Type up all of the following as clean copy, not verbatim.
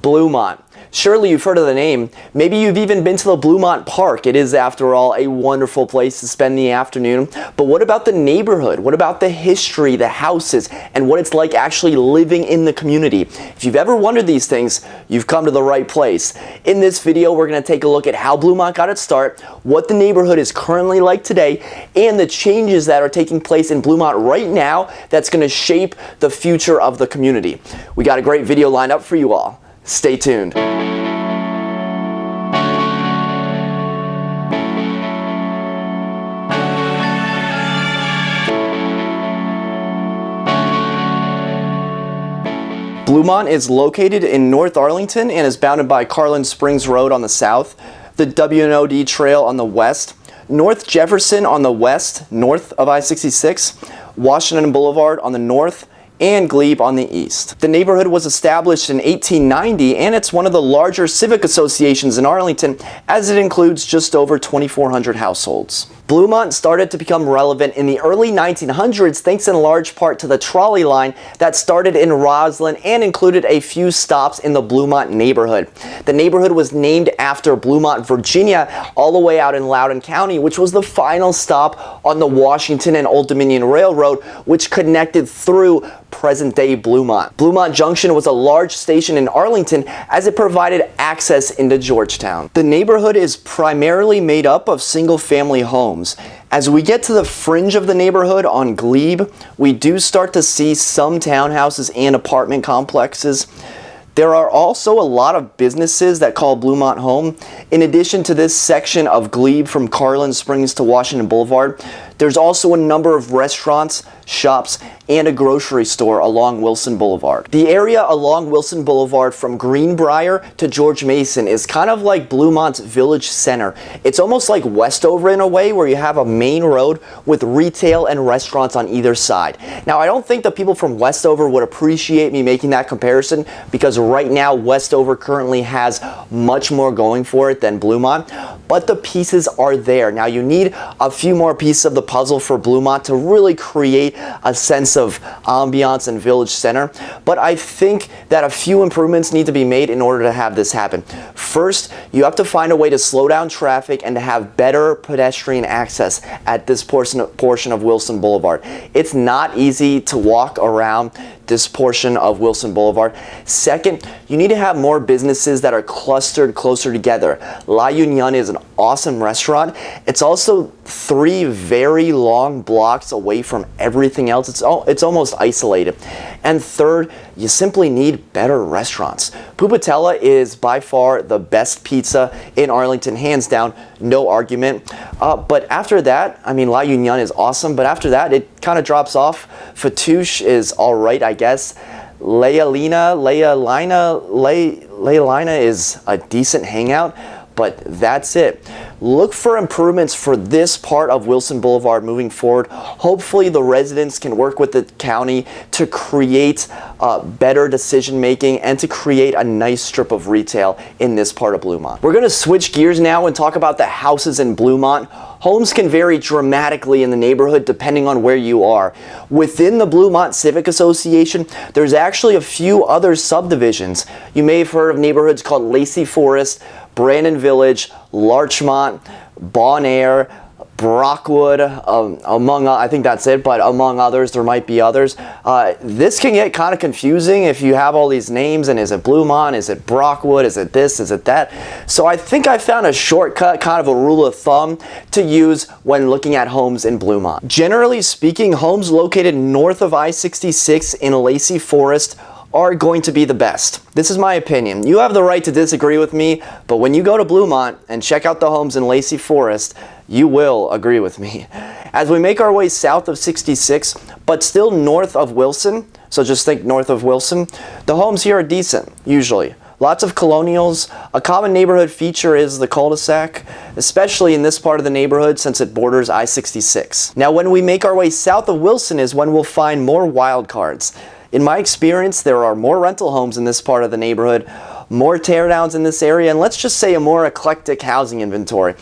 Bluemont. Surely you've heard of the name. Maybe you've even been to the Bluemont Park. It is, after all, a wonderful place to spend the afternoon. But what about the neighborhood? What about the history, the houses, and what it's like actually living in the community? If you've ever wondered these things, you've come to the right place. In this video, we're going to take a look at how Bluemont got its start, what the neighborhood is currently like today, and the changes that are taking place in Bluemont right now that's going to shape the future of the community. We got a great video lined up for you all. Stay tuned. Bluemont is located in North Arlington and is bounded by Carlin Springs Road on the south, the W&OD Trail on the west, North Jefferson on the west, north of I-66, Washington Boulevard on the north, and Glebe on the east. The neighborhood was established in 1890 and it's one of the larger civic associations in Arlington, as it includes just over 2,400 households. Bluemont started to become relevant in the early 1900s thanks in large part to the trolley line that started in Roslyn and included a few stops in the Bluemont neighborhood. The neighborhood was named after Bluemont, Virginia, all the way out in Loudoun County, which was the final stop on the Washington and Old Dominion Railroad, which connected through present-day Bluemont. Bluemont Junction was a large station in Arlington as it provided access into Georgetown. The neighborhood is primarily made up of single-family homes. As we get to the fringe of the neighborhood on Glebe, we do start to see some townhouses and apartment complexes. There are also a lot of businesses that call Bluemont home. In addition to this section of Glebe from Carlin Springs to Washington Boulevard, there's also a number of restaurants, shops, and a grocery store along Wilson Boulevard. The area along Wilson Boulevard from Greenbrier to George Mason is kind of like Bluemont's village center. It's almost like Westover in a way, where you have a main road with retail and restaurants on either side. Now, I don't think the people from Westover would appreciate me making that comparison, because right now Westover currently has much more going for it than Bluemont, but the pieces are there. Now, you need a few more pieces of the puzzle for Bluemont to really create a sense of ambiance and village center, but I think that a few improvements need to be made in order to have this happen. First, you have to find a way to slow down traffic and to have better pedestrian access at this portion of Wilson Boulevard. It's not easy to walk around this portion of Wilson Boulevard. Second, you need to have more businesses that are clustered closer together. La Union is an awesome restaurant. It's also 3 very long blocks away from everything else. It's almost isolated. And third, you simply need better restaurants. Pupatella is by far the best pizza in Arlington, hands down, no argument. But after that, I mean, La Union is awesome, but after that, it kind of drops off. Fatouche is all right, I guess. Lealina is a decent hangout, but that's it. Look for improvements for this part of Wilson Boulevard moving forward. Hopefully the residents can work with the county to create better decision making and to create a nice strip of retail in this part of Bluemont. We're going to switch gears now and talk about the houses in Bluemont. Homes can vary dramatically in the neighborhood depending on where you are. Within the Bluemont Civic Association, there's actually a few other subdivisions. You may have heard of neighborhoods called Lacey Forest, Brandon Village, Larchmont, Bon Air, Brockwood, I think that's it, but among others, there might be others. This can get kind of confusing if you have all these names, and is it Bluemont, is it Brockwood, is it this, is it that? So I think I found a shortcut, kind of a rule of thumb to use when looking at homes in Bluemont. Generally speaking, homes located north of I-66 in Lacey Forest are going to be the best. This is my opinion. You have the right to disagree with me, but when you go to Bluemont and check out the homes in Lacey Forest, you will agree with me. As we make our way south of 66, but still north of Wilson, so just think north of Wilson, the homes here are decent, usually. Lots of colonials. A common neighborhood feature is the cul-de-sac, especially in this part of the neighborhood since it borders I-66. Now, when we make our way south of Wilson is when we'll find more wild cards. In my experience, there are more rental homes in this part of the neighborhood, more teardowns in this area, and let's just say a more eclectic housing inventory.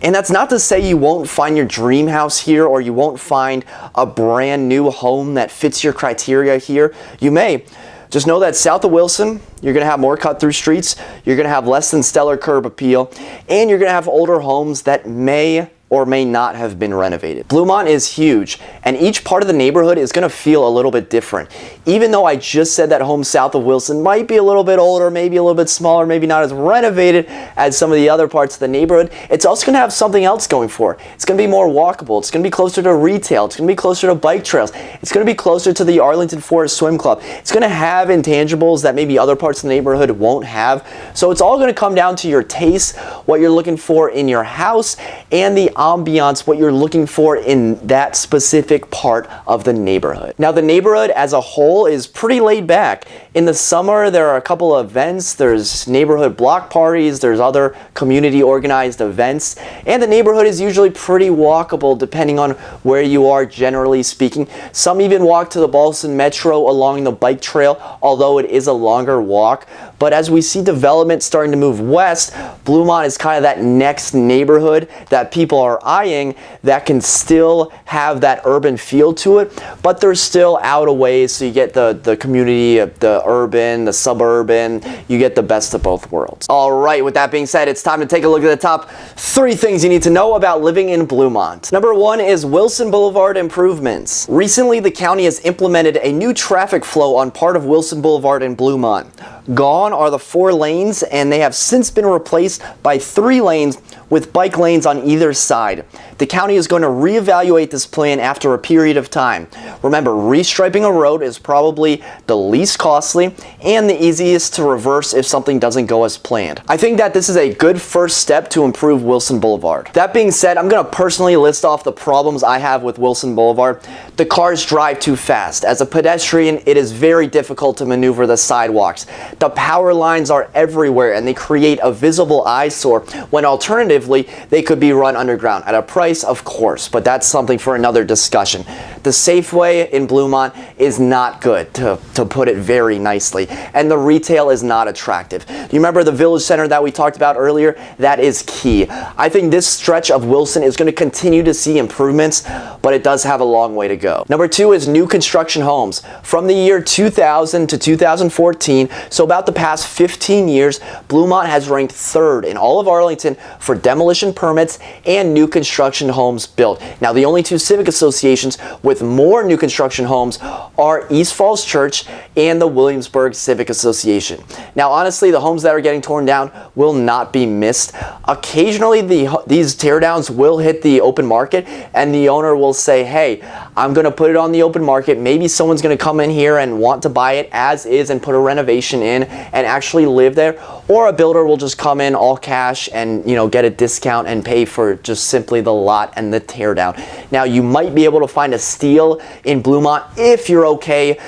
And that's not to say you won't find your dream house here, or you won't find a brand new home that fits your criteria here. You may, Just know that south of Wilson, you're going to have more cut-through streets, you're going to have less than stellar curb appeal, and you're going to have older homes that may or may not have been renovated. Bluemont is huge, and each part of the neighborhood is going to feel a little bit different. Even though I just said that homes south of Wilson might be a little bit older, maybe a little bit smaller, maybe not as renovated as some of the other parts of the neighborhood, it's also going to have something else going for it. It's going to be more walkable, it's going to be closer to retail, it's going to be closer to bike trails, it's going to be closer to the Arlington Forest Swim Club. It's going to have intangibles that maybe other parts of the neighborhood won't have. So it's all going to come down to your taste, what you're looking for in your house, and the ambiance, what you're looking for in that specific part of the neighborhood. Now, the neighborhood as a whole is pretty laid back. In the summer, there are a couple of events. There's neighborhood block parties, there's other community organized events, and the neighborhood is usually pretty walkable depending on where you are, generally speaking. Some even walk to the Ballston Metro along the bike trail, although it is a longer walk. But as we see development starting to move west, Bluemont is kind of that next neighborhood that people are eyeing that can still have that urban feel to it, but they're still out of ways, so you get the community, the urban, the suburban, you get the best of both worlds. All right, with that being said, it's time to take a look at the top 3 things you need to know about living in Bluemont. Number 1 is Wilson Blvd Improvements. Recently, the county has implemented a new traffic flow on part of Wilson Boulevard in Bluemont. Gone are the 4 lanes, and they have since been replaced by 3 lanes with bike lanes on either side. The county is going to reevaluate this plan after a period of time. Remember, restriping a road is probably the least costly and the easiest to reverse if something doesn't go as planned. I think that this is a good first step to improve Wilson Boulevard. That being said, I'm going to personally list off the problems I have with Wilson Boulevard. The cars drive too fast. As a pedestrian, it is very difficult to maneuver the sidewalks. The power lines are everywhere and they create a visible eyesore when alternatively they could be run underground at a price, of course, but that's something for another discussion. The Safeway in Bluemont is not good, to put it very nicely, and the retail is not attractive. You remember the Village Center that we talked about earlier? That is key. I think this stretch of Wilson is going to continue to see improvements, but it does have a long way to go. Number 2 is new construction homes. From the year 2000 to 2014, so about the past 15 years, Bluemont has ranked 3rd in all of Arlington for demolition permits and new construction homes built. Now, the only 2 civic associations with more new construction homes are East Falls Church and the Williamsburg Civic Association. Now, honestly, the homes that are getting torn down will not be missed. Occasionally, these teardowns will hit the open market, and the owner will say, hey, I'm going to put it on the open market. Maybe someone's going to come in here and want to buy it as is and put a renovation in and actually live there. Or a builder will just come in all cash and, get a discount and pay for just simply the lot and the teardown. Now, you might be able to find a steal in Bluemont if you're okay,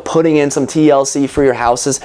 putting in some TLC for your houses.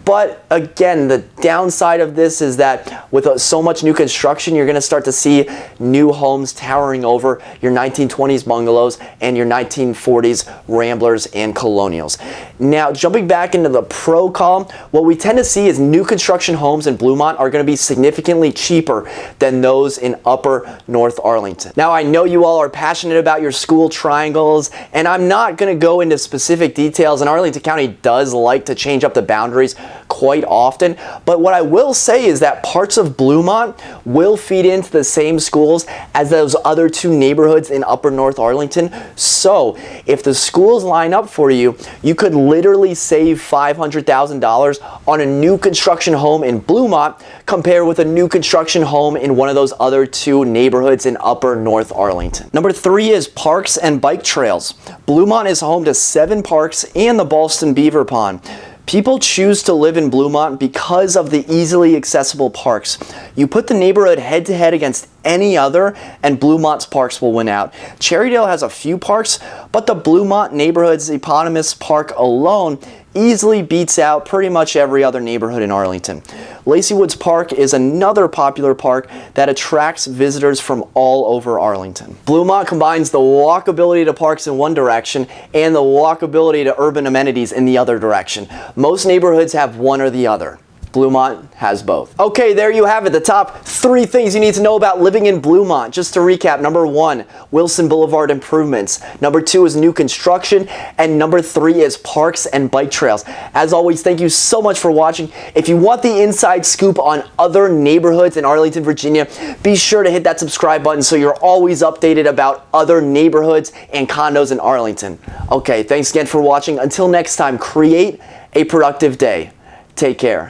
But again, the downside of this is that with so much new construction, you're going to start to see new homes towering over your 1920s bungalows and your 1940s Ramblers and Colonials. Now, jumping back into the pro column, what we tend to see is new construction homes in Bluemont are going to be significantly cheaper than those in upper North Arlington. Now, I know you all are passionate about your school triangles, and I'm not going to go into specific details, and Arlington County does like to change up the boundaries quite often, but what I will say is that parts of Bluemont will feed into the same schools as those other 2 neighborhoods in upper North Arlington. So if the schools line up for you, you could literally save $500,000 on a new construction home in Bluemont compared with a new construction home in one of those other 2 neighborhoods in upper North Arlington. Number 3 is parks and bike trails. Bluemont is home to 7 parks and the Ballston Beaver Pond. People choose to live in Bluemont because of the easily accessible parks. You put the neighborhood head to head against any other, and Bluemont's parks will win out. Cherrydale has a few parks, but the Bluemont neighborhood's eponymous park alone easily beats out pretty much every other neighborhood in Arlington. Lacey Woods Park is another popular park that attracts visitors from all over Arlington. Bluemont combines the walkability to parks in one direction and the walkability to urban amenities in the other direction. Most neighborhoods have one or the other. Bluemont has both. Okay, there you have it. The top 3 things you need to know about living in Bluemont. Just to recap, number 1, Wilson Boulevard improvements. Number 2 is new construction. And number 3 is parks and bike trails. As always, thank you so much for watching. If you want the inside scoop on other neighborhoods in Arlington, Virginia, be sure to hit that subscribe button so you're always updated about other neighborhoods and condos in Arlington. Okay, thanks again for watching. Until next time, create a productive day. Take care.